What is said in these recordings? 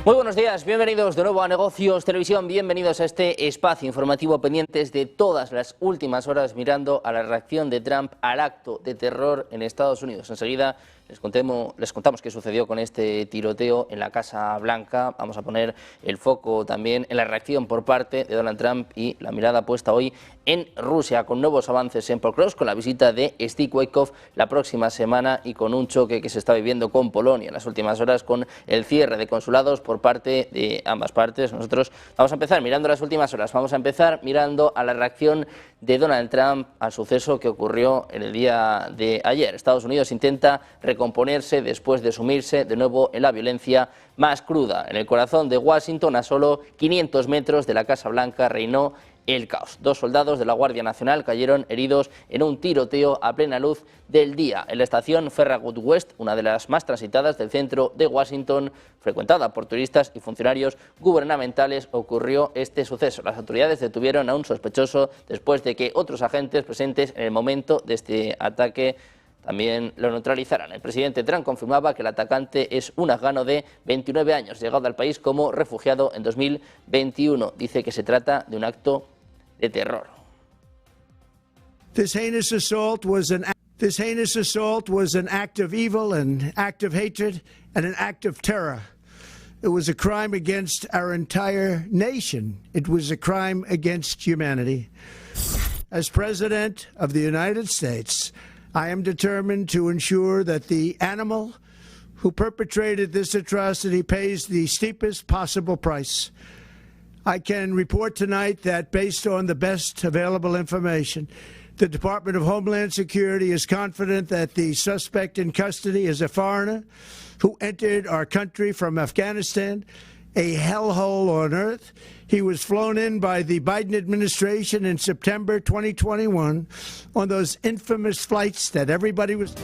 Muy buenos días, bienvenidos de nuevo a Negocios Televisión, bienvenidos a este espacio informativo pendientes de todas las últimas horas mirando a la reacción de Trump al acto de terror en Estados Unidos. Enseguida les contamos qué sucedió con este tiroteo en la Casa Blanca. Vamos a poner el foco también en la reacción por parte de Donald Trump y la mirada puesta hoy en Rusia, con nuevos avances en Pokrovsk, con la visita de Steve Witkoff la próxima semana y con un choque que se está viviendo con Polonia en las últimas horas, con el cierre de consulados por parte de ambas partes. Nosotros vamos a empezar mirando las últimas horas, vamos a empezar mirando a la reacción de Donald Trump al suceso que ocurrió en el día de ayer. Estados Unidos intenta recomponerse después de sumirse de nuevo en la violencia más cruda. En el corazón de Washington, a solo 500 metros de la Casa Blanca, reinó el caos. 2 soldados de la Guardia Nacional cayeron heridos en un tiroteo a plena luz del día en la estación Farragut West, una de las más transitadas del centro de Washington, frecuentada por turistas y funcionarios gubernamentales. Ocurrió este suceso. Las autoridades detuvieron a un sospechoso después de que otros agentes presentes en el momento de este ataque también lo neutralizaran. El presidente Trump confirmaba que el atacante es un afgano de 29 años, llegado al país como refugiado en 2021. Dice que se trata de un acto de terror. This heinous assault was an act of evil, an act of hatred, and an act of terror. It was a crime against our entire nation. It was a crime against humanity. As President of the United States, I am determined to ensure that the animal who perpetrated this atrocity pays the steepest possible price. I can report tonight that based on the best available information, the Department of Homeland Security is confident that the suspect in custody is a foreigner who entered our country from Afghanistan, a hellhole on earth. He was flown in by the Biden administration in September 2021 on those infamous flights that everybody was...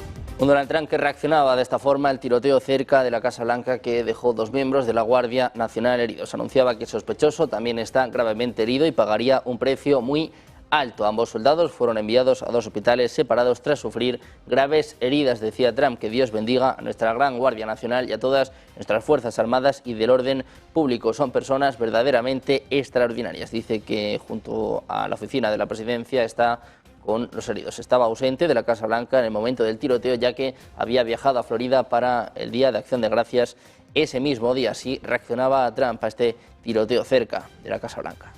Un Donald Trump que reaccionaba de esta forma al tiroteo cerca de la Casa Blanca que dejó 2 miembros de la Guardia Nacional heridos. Anunciaba que el sospechoso también está gravemente herido y pagaría un precio muy alto. Ambos soldados fueron enviados a 2 hospitales separados tras sufrir graves heridas. Decía Trump que Dios bendiga a nuestra gran Guardia Nacional y a todas nuestras Fuerzas Armadas y del orden público. Son personas verdaderamente extraordinarias. Dice que junto a la oficina de la presidencia está con los heridos. Estaba ausente de la Casa Blanca en el momento del tiroteo, ya que había viajado a Florida para el Día de Acción de Gracias ese mismo día. Así reaccionaba Trump a este tiroteo cerca de la Casa Blanca.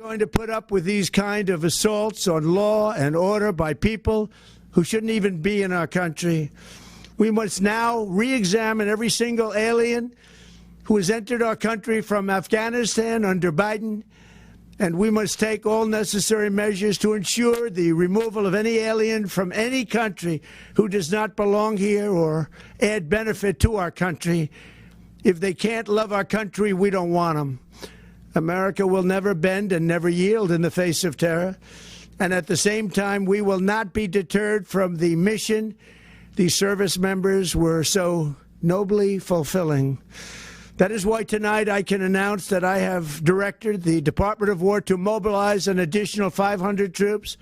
Going to put up with these kind of assaults on law and order by people who shouldn't even be in our country. We must now re-examine every single alien who has entered our country from Afghanistan under Biden, and we must take all necessary measures to ensure the removal of any alien from any country who does not belong here or add benefit to our country. If they can't love our country, we don't want them. America will never bend and never yield in the face of terror. And at the same time, we will not be deterred from the mission these service members were so nobly fulfilling. That is why tonight I can announce that I have directed the Department of War to mobilize an additional 500 troops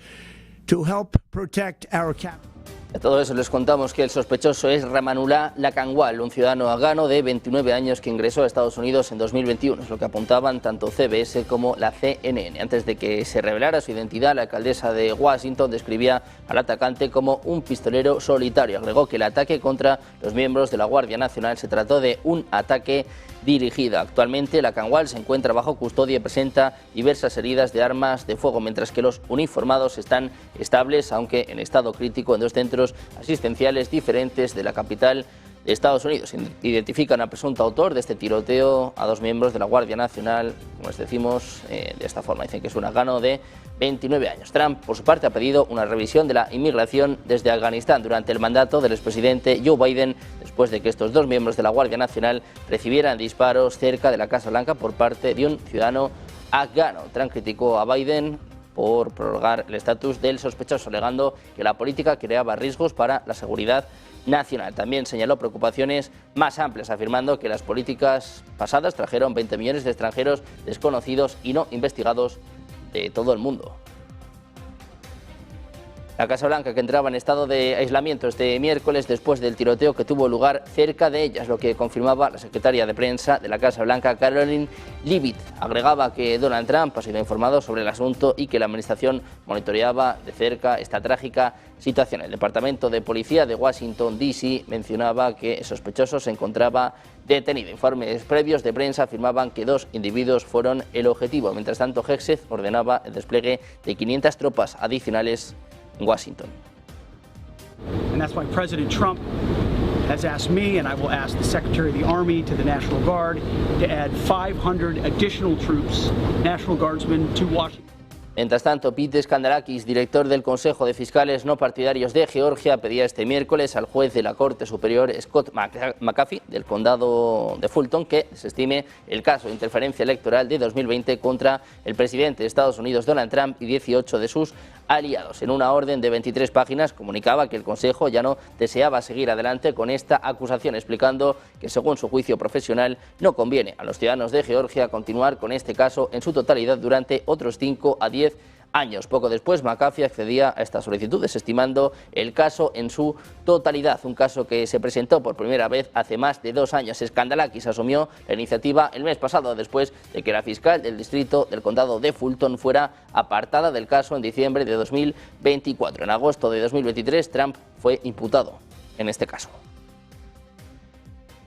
to help protect our capital. A todo eso les contamos que el sospechoso es Ramanullah Lakanwal, un ciudadano afgano de 29 años que ingresó a Estados Unidos en 2021, es lo que apuntaban tanto CBS como la CNN. Antes de que se revelara su identidad, la alcaldesa de Washington describía al atacante como un pistolero solitario. Agregó que el ataque contra los miembros de la Guardia Nacional se trató de un ataque dirigido. Actualmente, Lakanwal se encuentra bajo custodia y presenta diversas heridas de armas de fuego, mientras que los uniformados están estables, aunque en estado crítico, en 2 centros asistenciales diferentes de la capital de Estados Unidos. Identifican al presunto autor de este tiroteo a 2 miembros de la Guardia Nacional, como les decimos, de esta forma. Dicen que es un afgano de 29 años. Trump, por su parte, ha pedido una revisión de la inmigración desde Afganistán durante el mandato del expresidente Joe Biden, después de que estos 2 miembros de la Guardia Nacional recibieran disparos cerca de la Casa Blanca por parte de un ciudadano afgano. Trump criticó a Biden por prorrogar el estatus del sospechoso, alegando que la política creaba riesgos para la seguridad nacional. También señaló preocupaciones más amplias, afirmando que las políticas pasadas trajeron 20 millones de extranjeros desconocidos y no investigados de todo el mundo. La Casa Blanca, que entraba en estado de aislamiento este miércoles después del tiroteo que tuvo lugar cerca de ella, es lo que confirmaba la secretaria de prensa de la Casa Blanca, Caroline Leavitt. Agregaba que Donald Trump ha sido informado sobre el asunto y que la administración monitoreaba de cerca esta trágica situación. El Departamento de Policía de Washington, D.C. mencionaba que el sospechoso se encontraba detenido. Informes previos de prensa afirmaban que 2 individuos fueron el objetivo. Mientras tanto, Hegseth ordenaba el despliegue de 500 tropas adicionales en Washington. And that's why President Trump has asked me, and I will ask the Secretary of the Army, to the National Guard, to add 500 additional troops, National Guardsmen, to Washington. Mientras tanto, Pete Skandarakis, director del Consejo de Fiscales No Partidarios de Georgia, pedía este miércoles al juez de la Corte Superior, Scott McAfee, del condado de Fulton, que desestime el caso de interferencia electoral de 2020 contra el presidente de Estados Unidos, Donald Trump, y 18 de sus aliados. En una orden de 23 páginas comunicaba que el Consejo ya no deseaba seguir adelante con esta acusación, explicando que, según su juicio profesional, no conviene a los ciudadanos de Georgia continuar con este caso en su totalidad durante otros 5 a 10 años. Poco después, McAfee accedía a esta solicitud, desestimando el caso en su totalidad, un caso que se presentó por primera vez hace más de 2 años. Skandarakis asumió la iniciativa el mes pasado, después de que la fiscal del distrito del condado de Fulton fuera apartada del caso en diciembre de 2024. En agosto de 2023, Trump fue imputado en este caso.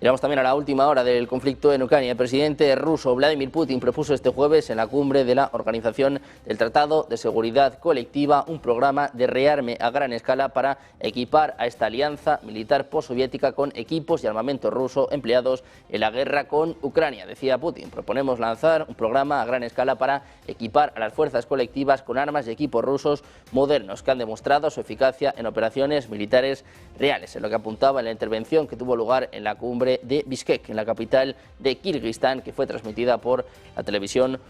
Miramos también a la última hora del conflicto en Ucrania. El presidente ruso Vladimir Putin propuso este jueves en la cumbre de la Organización del Tratado de Seguridad Colectiva un programa de rearme a gran escala para equipar a esta alianza militar postsoviética con equipos y armamento ruso empleados en la guerra con Ucrania. Decía Putin: proponemos lanzar un programa a gran escala para equipar a las fuerzas colectivas con armas y equipos rusos modernos que han demostrado su eficacia en operaciones militares reales. En lo que apuntaba en la intervención que tuvo lugar en la cumbre de Bishkek, en la capital de Kirguistán, que fue transmitida por la televisión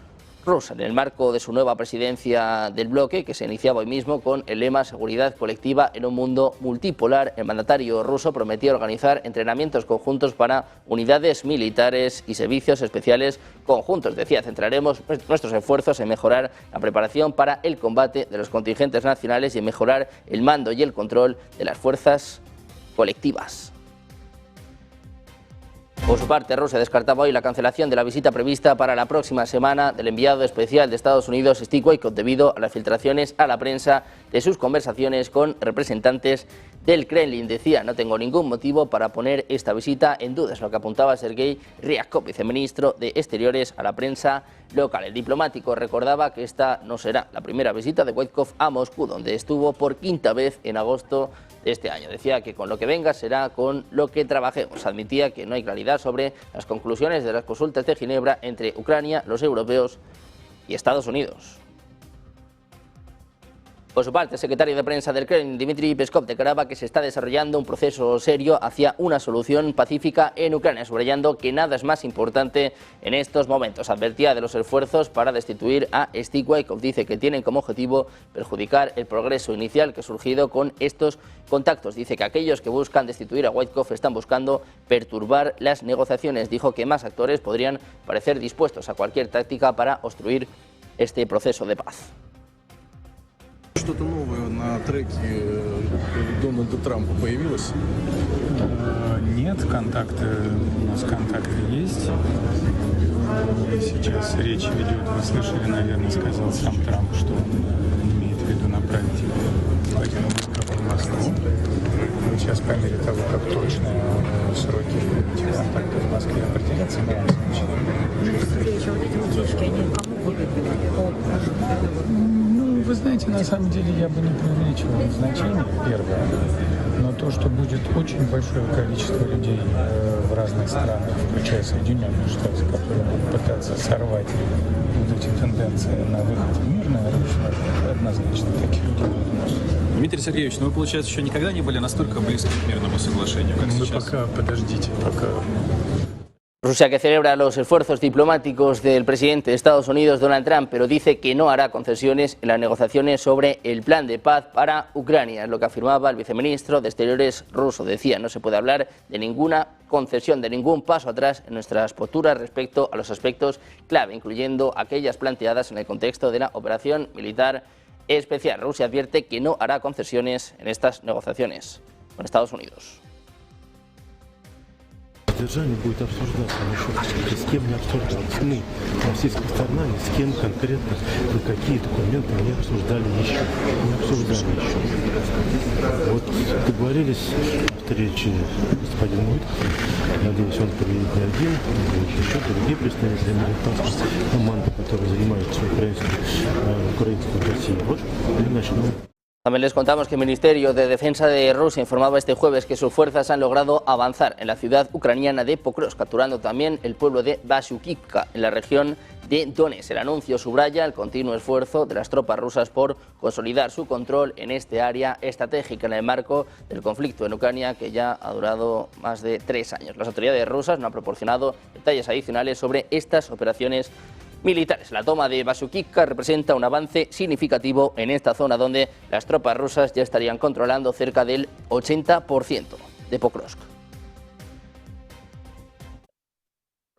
rusa, en el marco de su nueva presidencia del bloque, que se iniciaba hoy mismo con el lema Seguridad colectiva en un mundo multipolar. El mandatario ruso prometía organizar entrenamientos conjuntos para unidades militares y servicios especiales conjuntos. Decía: centraremos nuestros esfuerzos en mejorar la preparación para el combate de los contingentes nacionales y en mejorar el mando y el control de las fuerzas colectivas. Por su parte, Rusia descartaba hoy la cancelación de la visita prevista para la próxima semana del enviado especial de Estados Unidos, Steve Witkoff, debido a las filtraciones a la prensa de sus conversaciones con representantes del Kremlin. Decía: no tengo ningún motivo para poner esta visita en duda, es lo que apuntaba Sergei Ryabkov, viceministro de Exteriores, a la prensa local. El diplomático recordaba que esta no será la primera visita de Witkoff a Moscú, donde estuvo por 5ª vez en agosto de este año. Decía que con lo que venga será con lo que trabajemos. Admitía que no hay claridad sobre las conclusiones de las consultas de Ginebra entre Ucrania, los europeos y Estados Unidos. Por su parte, el secretario de prensa del Kremlin, Dmitry Peskov, declaraba que se está desarrollando un proceso serio hacia una solución pacífica en Ucrania, subrayando que nada es más importante en estos momentos. Advertía de los esfuerzos para destituir a Steve Witkoff. Dice que tienen como objetivo perjudicar el progreso inicial que ha surgido con estos contactos. Dice que aquellos que buscan destituir a Witkoff están buscando perturbar las negociaciones. Dijo que más actores podrían parecer dispuestos a cualquier táctica para obstruir este proceso de paz. Что-то новое на треке Дональда Трампа появилось? Нет, контакты, у нас контакты есть. Сейчас речь ведет, вы слышали, наверное, сказал сам Трамп, что он имеет в виду направить Владимира Виткоффа в Москву. Вот сейчас, по мере того, как точные сроки этих контактов в Москве определятся, мы вам сообщим. Встреча, вот эти утечки, они кому выгодны? Вы знаете, на самом деле я бы не преувеличивал значение, первое, но то, что будет очень большое количество людей в разных странах, включая Соединенные Штаты, которые будут пытаться сорвать вот эти тенденции на выход в мирное русло, однозначно таких людей будет много. Дмитрий Сергеевич, ну вы, получается, еще никогда не были настолько близки к мирному соглашению, как Вы сейчас? пока подождите, пока... Rusia, que celebra los esfuerzos diplomáticos del presidente de Estados Unidos, Donald Trump, pero dice que no hará concesiones en las negociaciones sobre el plan de paz para Ucrania. Es lo que afirmaba el viceministro de Exteriores ruso. Decía: no se puede hablar de ninguna concesión, de ningún paso atrás en nuestras posturas respecto a los aspectos clave, incluyendo aquellas planteadas en el contexto de la operación militar especial. Rusia advierte que no hará concesiones en estas negociaciones con Estados Unidos. Содержание будет обсуждаться, но с кем не обсуждалось. Мы, российская сторона, ни с кем конкретно никакие документы не обсуждали еще. Вот договорились о встрече с господином Уиткофом. Надеюсь, он приедет не один, будут еще другие представители американской команды, которые занимаются украинской Россией. Вот и начнем. También les contamos que el Ministerio de Defensa de Rusia informaba este jueves que sus fuerzas han logrado avanzar en la ciudad ucraniana de Pokrovsk, capturando también el pueblo de Vasiukivka, en la región de Donetsk. El anuncio subraya el continuo esfuerzo de las tropas rusas por consolidar su control en este área estratégica en el marco del conflicto en Ucrania, que ya ha durado más de 3 años. Las autoridades rusas no han proporcionado detalles adicionales sobre estas operaciones militares. La toma de Vasiukivka representa un avance significativo en esta zona donde las tropas rusas ya estarían controlando cerca del 80% de Pokrovsk.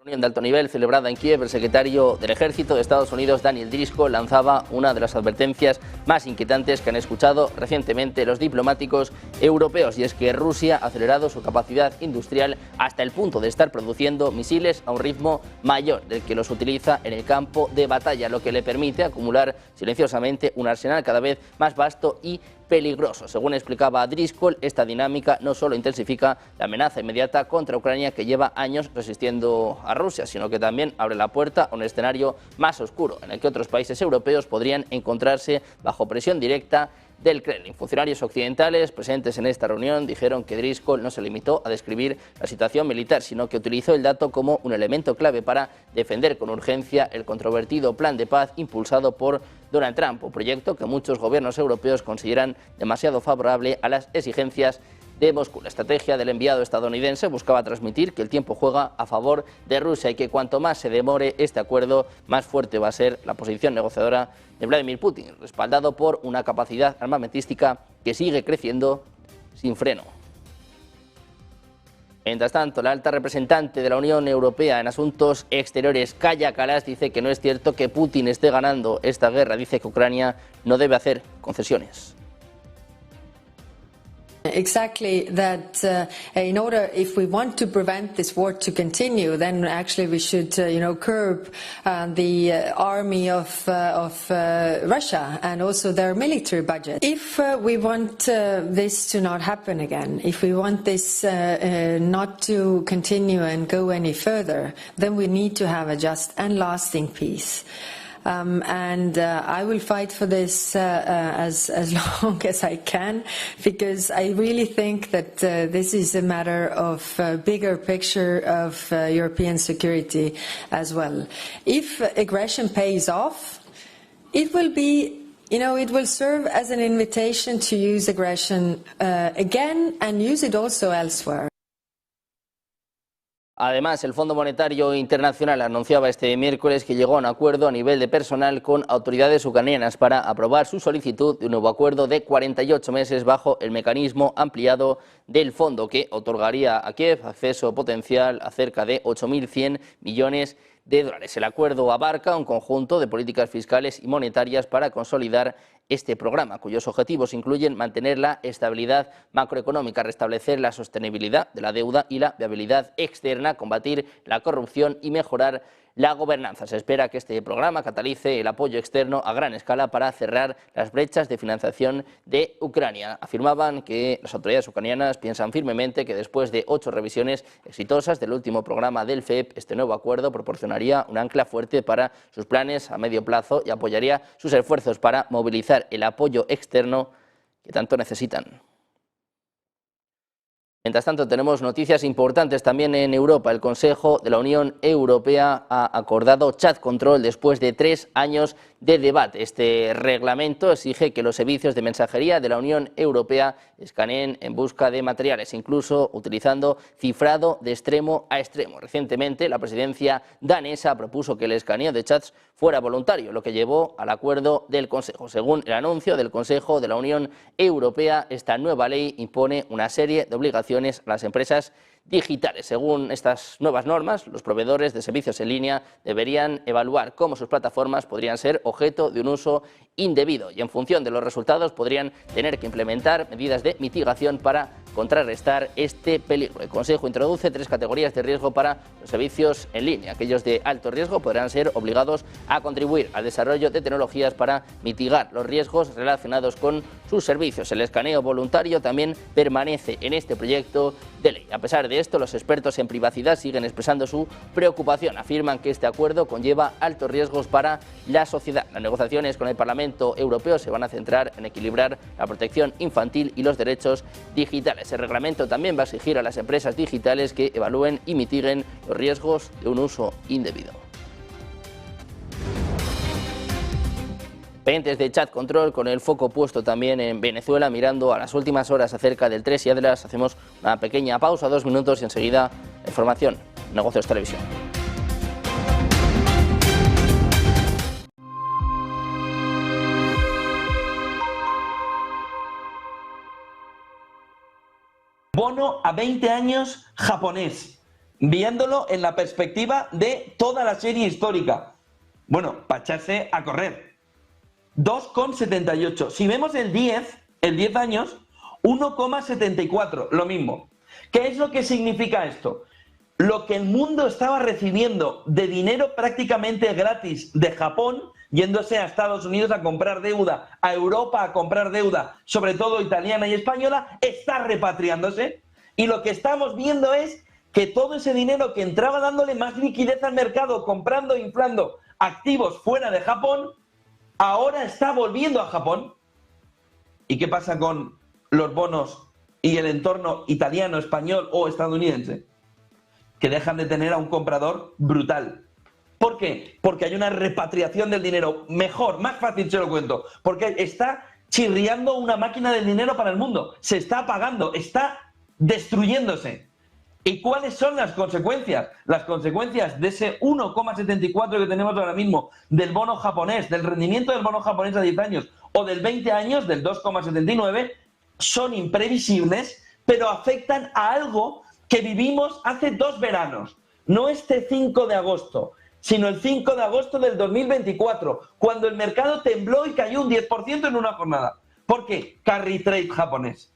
Reunión de alto nivel celebrada en Kiev, el secretario del Ejército de Estados Unidos, Daniel Driscoll, lanzaba una de las advertencias más inquietantes que han escuchado recientemente los diplomáticos europeos, y es que Rusia ha acelerado su capacidad industrial hasta el punto de estar produciendo misiles a un ritmo mayor del que los utiliza en el campo de batalla, lo que le permite acumular silenciosamente un arsenal cada vez más vasto y peligroso. Según explicaba Driscoll, esta dinámica no solo intensifica la amenaza inmediata contra Ucrania, que lleva años resistiendo a Rusia, sino que también abre la puerta a un escenario más oscuro, en el que otros países europeos podrían encontrarse bajo presión directa del Kremlin. Funcionarios occidentales presentes en esta reunión dijeron que Driscoll no se limitó a describir la situación militar, sino que utilizó el dato como un elemento clave para defender con urgencia el controvertido plan de paz impulsado por Donald Trump, un proyecto que muchos gobiernos europeos consideran demasiado favorable a las exigencias de Moscú. La estrategia del enviado estadounidense buscaba transmitir que el tiempo juega a favor de Rusia y que cuanto más se demore este acuerdo, más fuerte va a ser la posición negociadora de Vladimir Putin, respaldado por una capacidad armamentística que sigue creciendo sin freno. Mientras tanto, la alta representante de la Unión Europea en Asuntos Exteriores, Kaja Kallas, dice que no es cierto que Putin esté ganando esta guerra. Dice que Ucrania no debe hacer concesiones. Exactly that in order, if we want to prevent this war to continue, then actually we should, curb the army of Russia and also their military budget. If we want this to not happen again, if we want this not to continue and go any further, then we need to have a just and lasting peace. And I will fight for this as long as I can, because I really think that this is a matter of bigger picture of European security as well. If aggression pays off, it will be, it will serve as an invitation to use aggression again and use it also elsewhere. Además, el Fondo Monetario Internacional anunciaba este miércoles que llegó a un acuerdo a nivel de personal con autoridades ucranianas para aprobar su solicitud de un nuevo acuerdo de 48 meses bajo el mecanismo ampliado del fondo, que otorgaría a Kiev acceso potencial a cerca de 8.100 millones de dólares. El acuerdo abarca un conjunto de políticas fiscales y monetarias para consolidar este programa, cuyos objetivos incluyen mantener la estabilidad macroeconómica, restablecer la sostenibilidad de la deuda y la viabilidad externa, combatir la corrupción y mejorar la gobernanza. Se espera que este programa catalice el apoyo externo a gran escala para cerrar las brechas de financiación de Ucrania. Afirmaban que las autoridades ucranianas piensan firmemente que después de 8 revisiones exitosas del último programa del FEP, este nuevo acuerdo proporcionaría un ancla fuerte para sus planes a medio plazo y apoyaría sus esfuerzos para movilizar el apoyo externo que tanto necesitan. Mientras tanto, tenemos noticias importantes también en Europa. El Consejo de la Unión Europea ha acordado chat control después de 3 años de debate. Este reglamento exige que los servicios de mensajería de la Unión Europea escaneen en busca de materiales, incluso utilizando cifrado de extremo a extremo. Recientemente, la presidencia danesa propuso que el escaneo de chats fuera voluntario, lo que llevó al acuerdo del Consejo. Según el anuncio del Consejo de la Unión Europea, esta nueva ley impone una serie de obligaciones a las empresas digitales. Según estas nuevas normas, los proveedores de servicios en línea deberían evaluar cómo sus plataformas podrían ser objeto de un uso indebido y en función de los resultados podrían tener que implementar medidas de mitigación para contrarrestar este peligro. El Consejo introduce 3 categorías de riesgo para los servicios en línea. Aquellos de alto riesgo podrán ser obligados a contribuir al desarrollo de tecnologías para mitigar los riesgos relacionados con sus servicios. El escaneo voluntario también permanece en este proyecto de ley. A pesar de esto, los expertos en privacidad siguen expresando su preocupación. Afirman que este acuerdo conlleva altos riesgos para la sociedad. Las negociaciones con el Parlamento Europeo se van a centrar en equilibrar la protección infantil y los derechos digitales. El reglamento también va a exigir a las empresas digitales que evalúen y mitiguen los riesgos de un uso indebido. Pendientes de Chat Control, con el foco puesto también en Venezuela, mirando a las últimas horas acerca del 3 y Atlas. Hacemos una pequeña pausa, 2 minutos y enseguida información, Negocios Televisión. Bono a 20 años japonés, viéndolo en la perspectiva de toda la serie histórica. Bueno, para echarse a correr. 2,78. Si vemos el 10 años, 1,74, lo mismo. ¿Qué es lo que significa esto? Lo que el mundo estaba recibiendo de dinero prácticamente gratis de Japón, yéndose a Estados Unidos a comprar deuda, a Europa a comprar deuda, sobre todo italiana y española, está repatriándose. Y lo que estamos viendo es que todo ese dinero que entraba dándole más liquidez al mercado, comprando e inflando activos fuera de Japón, ahora está volviendo a Japón. ¿Y qué pasa con los bonos y el entorno italiano, español o estadounidense? Que dejan de tener a un comprador brutal. ¿Por qué? Porque hay una repatriación del dinero. Mejor, más fácil se lo cuento. Porque está chirriando una máquina del dinero para el mundo. Se está apagando, está destruyéndose. ¿Y cuáles son las consecuencias? Las consecuencias de ese 1,74 que tenemos ahora mismo del bono japonés, del rendimiento del bono japonés a 10 años o del 20 años, del 2,79, son imprevisibles, pero afectan a algo que vivimos hace 2 veranos. No este 5 de agosto, sino el 5 de agosto del 2024, cuando el mercado tembló y cayó un 10% en una jornada. ¿Por qué? Carry trade japonés.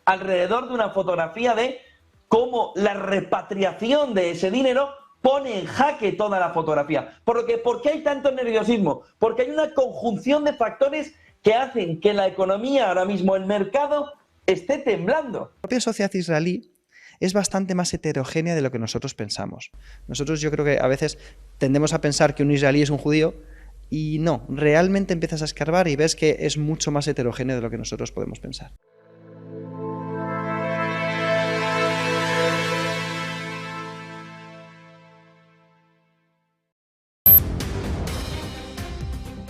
Alrededor de una fotografía de cómo la repatriación de ese dinero pone en jaque toda la fotografía. ¿Por qué hay tanto nerviosismo? Porque hay una conjunción de factores que hacen que la economía ahora mismo, el mercado, esté temblando. La propia sociedad israelí es bastante más heterogénea de lo que nosotros pensamos. Nosotros, yo creo que a veces tendemos a pensar que un israelí es un judío y no, realmente empiezas a escarbar y ves que es mucho más heterogéneo de lo que nosotros podemos pensar.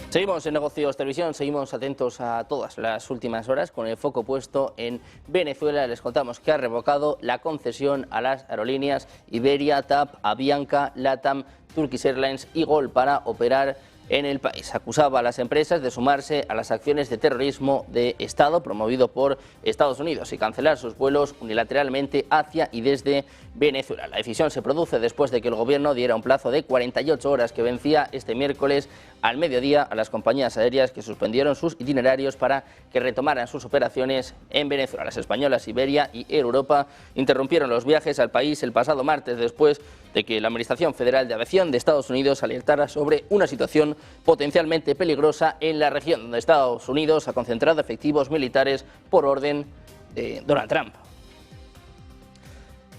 Seguimos en Negocios Televisión, seguimos atentos a todas las últimas horas con el foco puesto en Venezuela. Les contamos que ha revocado la concesión a las aerolíneas Iberia, TAP, Avianca, LATAM, Turkish Airlines y GOL para operar en el país. Acusaba a las empresas de sumarse a las acciones de terrorismo de Estado promovido por Estados Unidos y cancelar sus vuelos unilateralmente hacia y desde Venezuela. La decisión se produce después de que el gobierno diera un plazo de 48 horas que vencía este miércoles al mediodía a las compañías aéreas que suspendieron sus itinerarios para que retomaran sus operaciones en Venezuela. Las españolas Iberia y Air Europa interrumpieron los viajes al país el pasado martes después de que la Administración Federal de Aviación de Estados Unidos alertara sobre una situación potencialmente peligrosa en la región, donde Estados Unidos ha concentrado efectivos militares por orden de Donald Trump.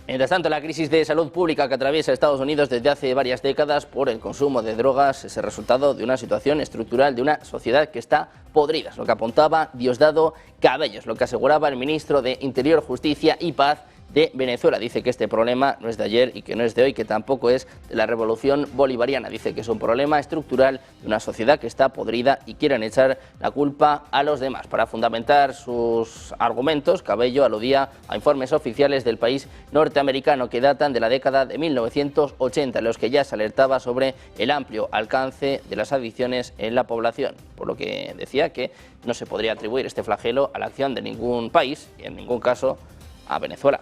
Mientras tanto, la crisis de salud pública que atraviesa Estados Unidos desde hace varias décadas por el consumo de drogas es el resultado de una situación estructural de una sociedad que está podrida, es lo que apuntaba Diosdado Cabello, lo que aseguraba el ministro de Interior, Justicia y Paz de Venezuela. Dice que este problema no es de ayer y que no es de hoy, que tampoco es de la revolución bolivariana. Dice que es un problema estructural de una sociedad que está podrida y quieren echar la culpa a los demás. Para fundamentar sus argumentos, Cabello aludía a informes oficiales del país norteamericano que datan de la década de 1980, en los que ya se alertaba sobre el amplio alcance de las adicciones en la población, por lo que decía que no se podría atribuir este flagelo a la acción de ningún país y en ningún caso a Venezuela.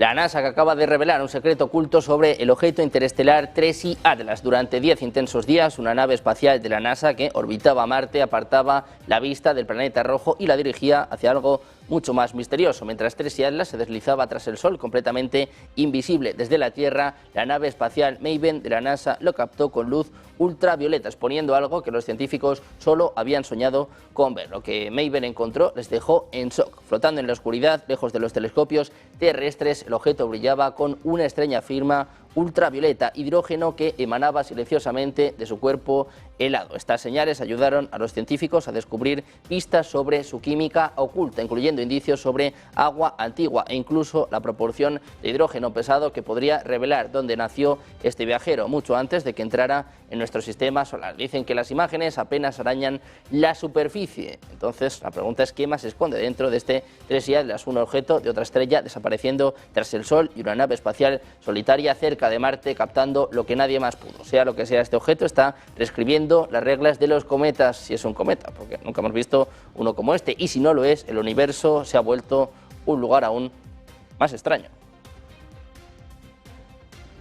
La NASA, que acaba de revelar un secreto oculto sobre el objeto interestelar Tracy Atlas. Durante 10 intensos días, una nave espacial de la NASA que orbitaba Marte apartaba la vista del planeta rojo y la dirigía hacia algo mucho más misterioso. Mientras Tracy Atlas se deslizaba tras el Sol, completamente invisible desde la Tierra, la nave espacial Maven de la NASA lo captó con luz ultravioleta, exponiendo algo que los científicos solo habían soñado con ver. Lo que Maven encontró les dejó en shock. Flotando en la oscuridad, lejos de los telescopios terrestres, el objeto brillaba con una extraña firma ultravioleta, hidrógeno que emanaba silenciosamente de su cuerpo helado. Estas señales ayudaron a los científicos a descubrir pistas sobre su química oculta, incluyendo indicios sobre agua antigua e incluso la proporción de hidrógeno pesado que podría revelar dónde nació este viajero, mucho antes de que entrara en nuestro sistema solar. Dicen que las imágenes apenas arañan la superficie. Entonces, la pregunta es: ¿qué más se esconde dentro de este Tracy Atlas? Un objeto de otra estrella desapareciendo tras el Sol y una nave espacial solitaria cerca de Marte captando lo que nadie más pudo. Sea lo que sea este objeto, está reescribiendo las reglas de los cometas, si es un cometa, porque nunca hemos visto uno como este, y si no lo es, el universo se ha vuelto un lugar aún más extraño.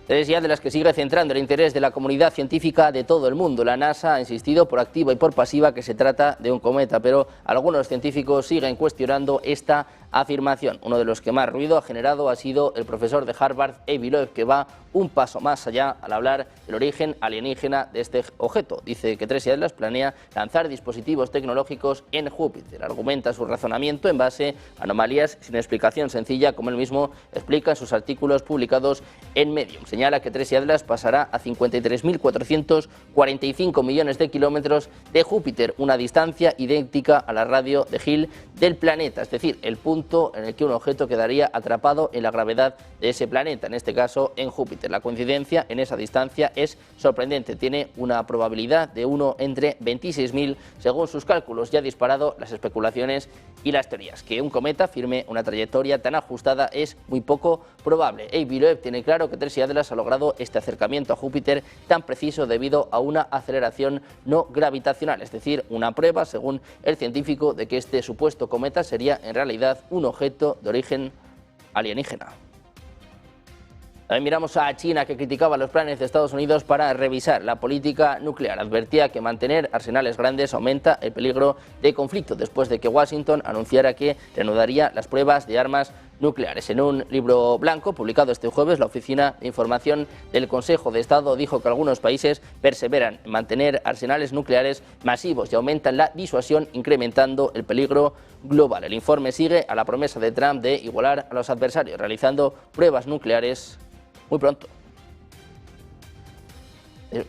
De las que sigue centrando el interés de la comunidad científica de todo el mundo. La NASA ha insistido por activa y por pasiva que se trata de un cometa, pero algunos científicos siguen cuestionando esta afirmación. Uno de los que más ruido ha generado ha sido el profesor de Harvard, Avi Loeb, que va un paso más allá al hablar del origen alienígena de este objeto. Dice que Tracy Atlas planea lanzar dispositivos tecnológicos en Júpiter. Argumenta su razonamiento en base a anomalías sin explicación sencilla, como él mismo explica en sus artículos publicados en Medium. Señala que Tracy Atlas pasará a 53.445 millones de kilómetros de Júpiter, una distancia idéntica a la radio de Hill del planeta, es decir, el punto en el que un objeto quedaría atrapado en la gravedad de ese planeta, en este caso en Júpiter. La coincidencia en esa distancia es sorprendente, tiene una probabilidad de 1 entre 26.000 según sus cálculos. Ya ha disparado las especulaciones y las teorías. Que un cometa firme una trayectoria tan ajustada es muy poco probable. Avi Loeb tiene claro que Tracy Atlas ha logrado este acercamiento a Júpiter tan preciso debido a una aceleración no gravitacional, es decir, una prueba, según el científico, de que este supuesto cometa sería en realidad un objeto de origen alienígena. También miramos a China, que criticaba los planes de Estados Unidos para revisar la política nuclear. Advertía que mantener arsenales grandes aumenta el peligro de conflicto, después de que Washington anunciara que reanudaría las pruebas de armas nucleares. En un libro blanco publicado este jueves, la Oficina de Información del Consejo de Estado dijo que algunos países perseveran en mantener arsenales nucleares masivos y aumentan la disuasión, incrementando el peligro global. El informe sigue a la promesa de Trump de igualar a los adversarios, realizando pruebas nucleares muy pronto.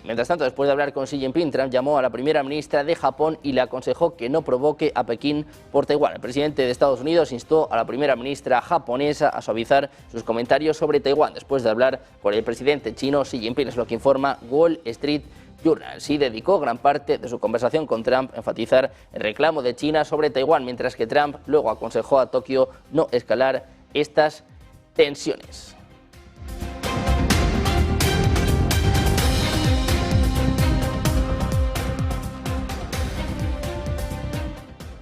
Mientras tanto, después de hablar con Xi Jinping, Trump llamó a la primera ministra de Japón y le aconsejó que no provoque a Pekín por Taiwán. El presidente de Estados Unidos instó a la primera ministra japonesa a suavizar sus comentarios sobre Taiwán, después de hablar con el presidente chino Xi Jinping, es lo que informa Wall Street Journal. Xi dedicó gran parte de su conversación con Trump a enfatizar el reclamo de China sobre Taiwán, mientras que Trump luego aconsejó a Tokio no escalar estas tensiones.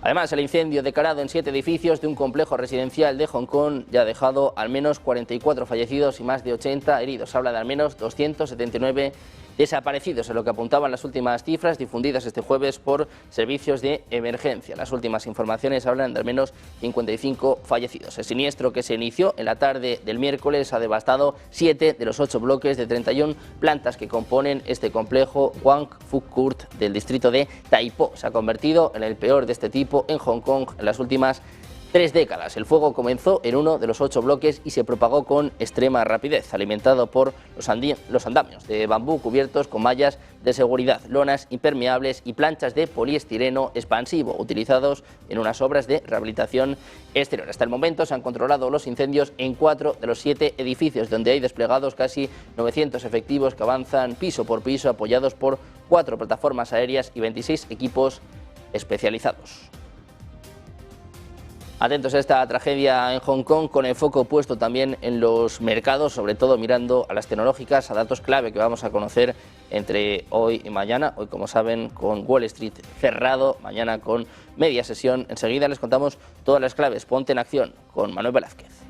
Además, el incendio declarado en 7 edificios de un complejo residencial de Hong Kong ya ha dejado al menos 44 fallecidos y más de 80 heridos. Habla de al menos 279 desaparecidos, en lo que apuntaban las últimas cifras difundidas este jueves por servicios de emergencia. Las últimas informaciones hablan de al menos 55 fallecidos. El siniestro, que se inició en la tarde del miércoles, ha devastado 7 de los 8 bloques de 31 plantas que componen este complejo Wang Fu Court del distrito de Tai Po. Se ha convertido en el peor de este tipo en Hong Kong en las últimas 3 décadas. El fuego comenzó en uno de los 8 bloques y se propagó con extrema rapidez, alimentado por los andamios de bambú cubiertos con mallas de seguridad, lonas impermeables y planchas de poliestireno expansivo, utilizados en unas obras de rehabilitación exterior. Hasta el momento se han controlado los incendios en 4 de los 7 edificios, donde hay desplegados casi 900 efectivos que avanzan piso por piso, apoyados por 4 plataformas aéreas y 26 equipos especializados. Atentos a esta tragedia en Hong Kong, con el foco puesto también en los mercados, sobre todo mirando a las tecnológicas, a datos clave que vamos a conocer entre hoy y mañana. Hoy, como saben, con Wall Street cerrado, mañana con media sesión. Enseguida les contamos todas las claves. Ponte en acción con Manuel Velázquez.